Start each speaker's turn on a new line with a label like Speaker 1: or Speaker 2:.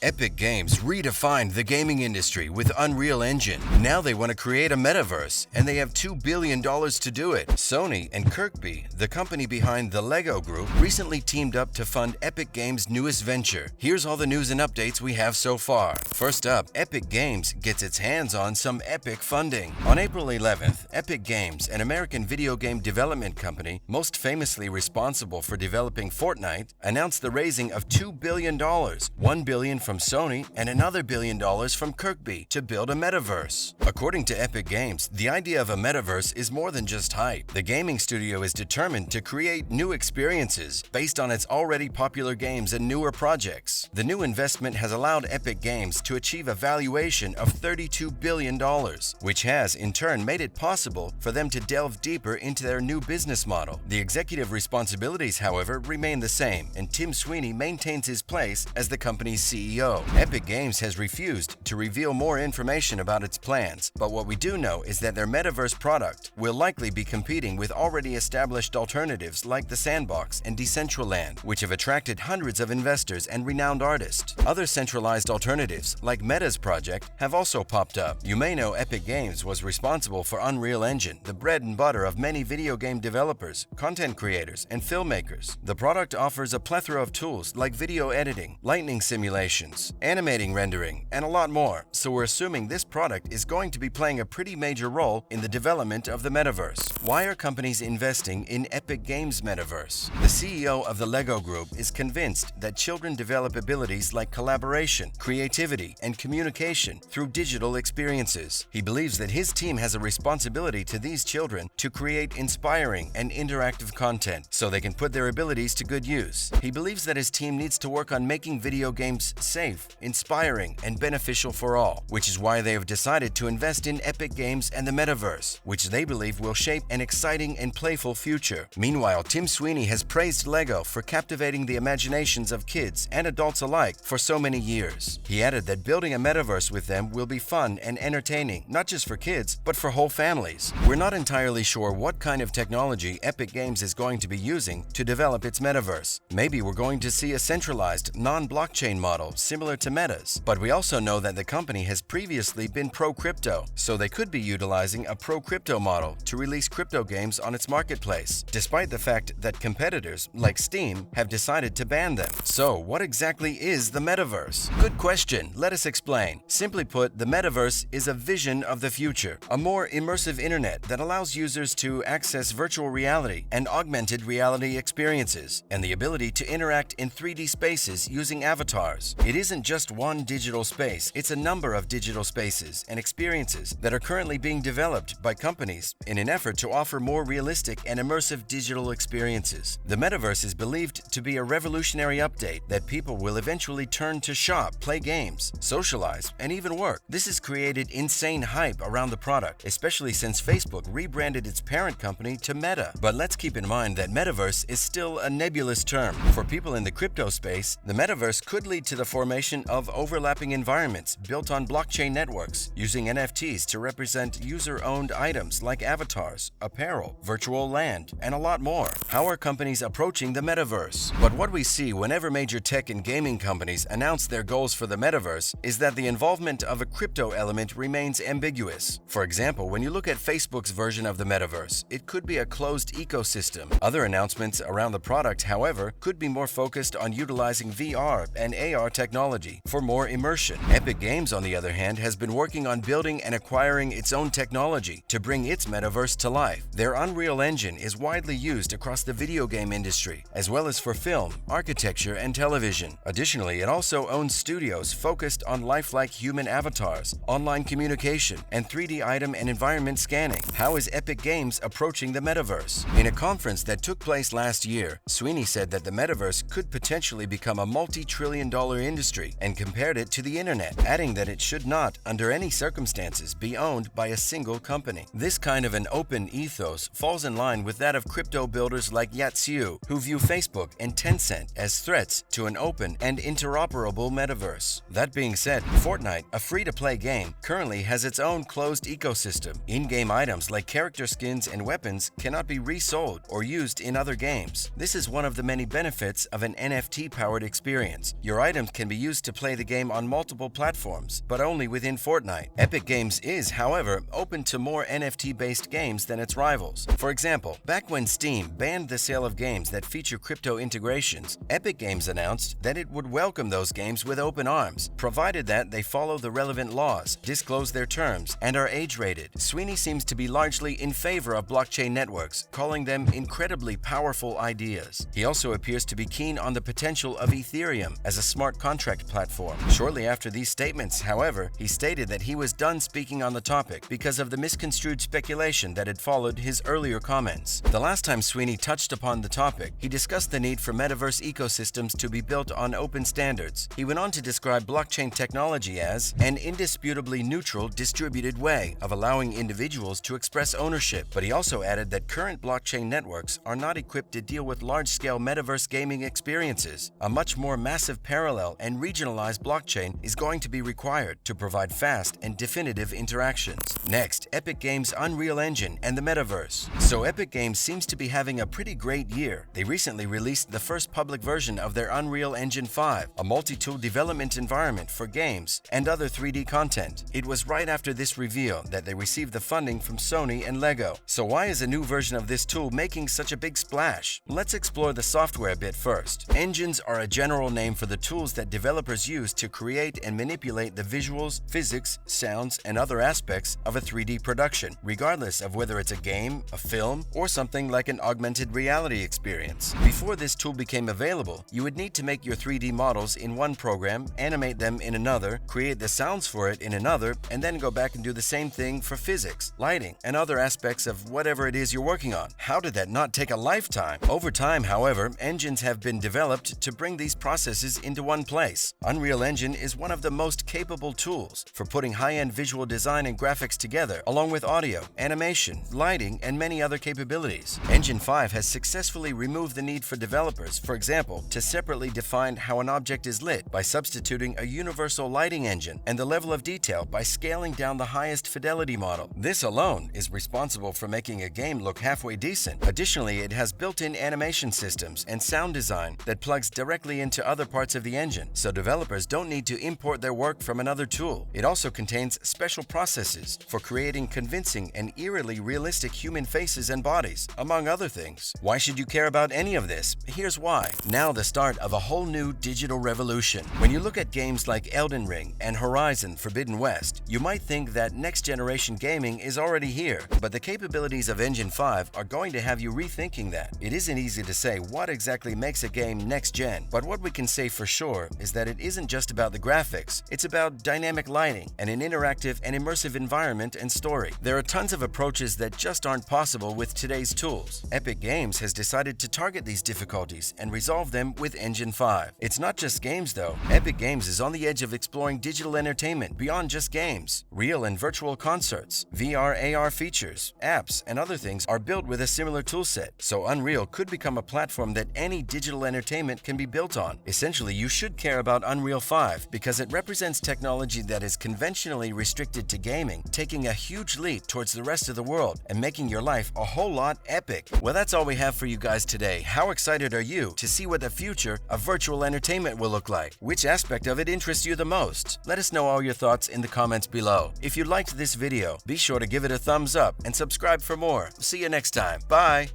Speaker 1: Epic Games redefined the gaming industry with Unreal Engine. Now they want to create a metaverse, and they have $2 billion to do it. Sony and KIRKBI, the company behind the Lego Group, recently teamed up to fund Epic Games' newest venture. Here's all the news and updates we have so far. First up, Epic Games gets its hands on some epic funding. On April 11th, Epic Games, an American video game development company most famously responsible for developing Fortnite, announced the raising of $2 billion, $1 billion from Sony and another $1 billion from KIRKBI to build a metaverse. According to Epic Games, the idea of a metaverse is more than just hype. The gaming studio is determined to create new experiences based on its already popular games and newer projects. The new investment has allowed Epic Games to achieve a valuation of $32 billion, which has in turn made it possible for them to delve deeper into their new business model. The executive responsibilities, however, remain the same, and Tim Sweeney maintains his place as the company's CEO. Epic Games has refused to reveal more information about its plans, but what we do know is that their metaverse product will likely be competing with already established alternatives like the Sandbox and Decentraland, which have attracted hundreds of investors and renowned artists. Other centralized alternatives, like Meta's project, have also popped up. You may know Epic Games was responsible for Unreal Engine, the bread and butter of many video game developers, content creators, and filmmakers. The product offers a plethora of tools like video editing, lightning simulations, animating rendering, and a lot more, so we're assuming this product is going to be playing a pretty major role in the development of the metaverse. Why are companies investing in Epic Games' metaverse? The CEO of the Lego Group is convinced that children develop abilities like collaboration, creativity, and communication through digital experiences. He believes that his team has a responsibility to these children to create inspiring and interactive content so they can put their abilities to good use. He believes that his team needs to work on making video games safe, inspiring, and beneficial for all, which is why they have decided to invest in Epic Games and the metaverse, which they believe will shape an exciting and playful future. Meanwhile, Tim Sweeney has praised Lego for captivating the imaginations of kids and adults alike for so many years. He added that building a metaverse with them will be fun and entertaining, not just for kids, but for whole families. We're not entirely sure what kind of technology Epic Games is going to be using to develop its metaverse. Maybe we're going to see a centralized, non-blockchain model similar to Meta's, but we also know that the company has previously been pro-crypto, so they could be utilizing a pro-crypto model to release crypto games on its marketplace, despite the fact that competitors like Steam have decided to ban them. So, what exactly is the metaverse? Good question. Let us explain. Simply put, the metaverse is a vision of the future, a more immersive internet that allows users to access virtual reality and augmented reality experiences, and the ability to interact in 3D spaces using avatars. It isn't just one digital space, it's a number of digital spaces and experiences that are currently being developed by companies in an effort to offer more realistic and immersive digital experiences. The metaverse is believed to be a revolutionary update that people will eventually turn to shop, play games, socialize, and even work. This has created insane hype around the product, especially since Facebook rebranded its parent company to Meta. But let's keep in mind that metaverse is still a nebulous term. For people in the crypto space, the metaverse could lead to the formation of overlapping environments built on blockchain networks, using NFTs to represent user-owned items like avatars, apparel, virtual land, and a lot more. How are companies approaching the metaverse? But what we see whenever major tech and gaming companies announce their goals for the metaverse is that the involvement of a crypto element remains ambiguous. For example, when you look at Facebook's version of the metaverse, it could be a closed ecosystem. Other announcements around the product, however, could be more focused on utilizing VR and AR technology for more immersion. Epic Games, on the other hand, has been working on building and acquiring its own technology to bring its metaverse to life. Their Unreal Engine is widely used across the video game industry, as well as for film, architecture, and television. Additionally, it also owns studios focused on lifelike human avatars, online communication, and 3D item and environment scanning. How is Epic Games approaching the metaverse? In a conference that took place last year, Sweeney said that the metaverse could potentially become a multi-trillion-dollar industry and compared it to the internet, adding that it should not, under any circumstances, be owned by a single company. This kind of an open ethos falls in line with that of crypto builders like Yatsiu, who view Facebook and Tencent as threats to an open and interoperable metaverse. That being said, Fortnite, a free-to-play game, currently has its own closed ecosystem. In-game items like character skins and weapons cannot be resold or used in other games. This is one of the many benefits of an NFT-powered experience. Your items can be be used to play the game on multiple platforms, but only within Fortnite. Epic Games is, however, open to more NFT-based games than its rivals. For example, back when Steam banned the sale of games that feature crypto integrations, Epic Games announced that it would welcome those games with open arms, provided that they follow the relevant laws, disclose their terms, and are age-rated. Sweeney seems to be largely in favor of blockchain networks, calling them incredibly powerful ideas. He also appears to be keen on the potential of Ethereum as a smart contract platform. Shortly after these statements, however, he stated that he was done speaking on the topic because of the misconstrued speculation that had followed his earlier comments. The last time Sweeney touched upon the topic, he discussed the need for metaverse ecosystems to be built on open standards. He went on to describe blockchain technology as an indisputably neutral, distributed way of allowing individuals to express ownership, but he also added that current blockchain networks are not equipped to deal with large-scale metaverse gaming experiences. A much more massive parallel and regionalized blockchain is going to be required to provide fast and definitive interactions. Next, Epic Games' Unreal Engine and the Metaverse. So Epic Games seems to be having a pretty great year. They recently released the first public version of their Unreal Engine 5, a multi-tool development environment for games and other 3D content. It was right after this reveal that they received the funding from Sony and Lego. So why is a new version of this tool making such a big splash? Let's explore the software a bit first. Engines are a general name for the tools that developers use to create and manipulate the visuals, physics, sounds, and other aspects of a 3D production, regardless of whether it's a game, a film, or something like an augmented reality experience. Before this tool became available, you would need to make your 3D models in one program, animate them in another, create the sounds for it in another, and then go back and do the same thing for physics, lighting, and other aspects of whatever it is you're working on. How did that not take a lifetime? Over time, however, engines have been developed to bring these processes into one place. Unreal Engine is one of the most capable tools for putting high-end visual design and graphics together, along with audio, animation, lighting, and many other capabilities. Engine 5 has successfully removed the need for developers, for example, to separately define how an object is lit by substituting a universal lighting engine and the level of detail by scaling down the highest fidelity model. This alone is responsible for making a game look halfway decent. Additionally, it has built-in animation systems and sound design that plugs directly into other parts of the engine, so developers don't need to import their work from another tool. It also contains special processes for creating convincing and eerily realistic human faces and bodies, among other things. Why should you care about any of this? Here's why. Now the start of a whole new digital revolution. When you look at games like Elden Ring and Horizon Forbidden West, you might think that next-generation gaming is already here, but the capabilities of Engine 5 are going to have you rethinking that. It isn't easy to say what exactly makes a game next-gen, but what we can say for sure is that it isn't just about the graphics, it's about dynamic lighting and an interactive and immersive environment and story. There are tons of approaches that just aren't possible with today's tools. Epic Games has decided to target these difficulties and resolve them with Engine 5. It's not just games though. Epic Games is on the edge of exploring digital entertainment beyond just games. Real and virtual concerts, VR/AR features, apps, and other things are built with a similar toolset, so Unreal could become a platform that any digital entertainment can be built on. Essentially, you should care about Unreal 5 because it represents technology that is conventionally restricted to gaming, taking a huge leap towards the rest of the world and making your life a whole lot epic. Well, that's all we have for you guys today. How excited are you to see what the future of virtual entertainment will look like? Which aspect of it interests you the most? Let us know all your thoughts in the comments below. If you liked this video, be sure to give it a thumbs up and subscribe for more. See you next time. Bye!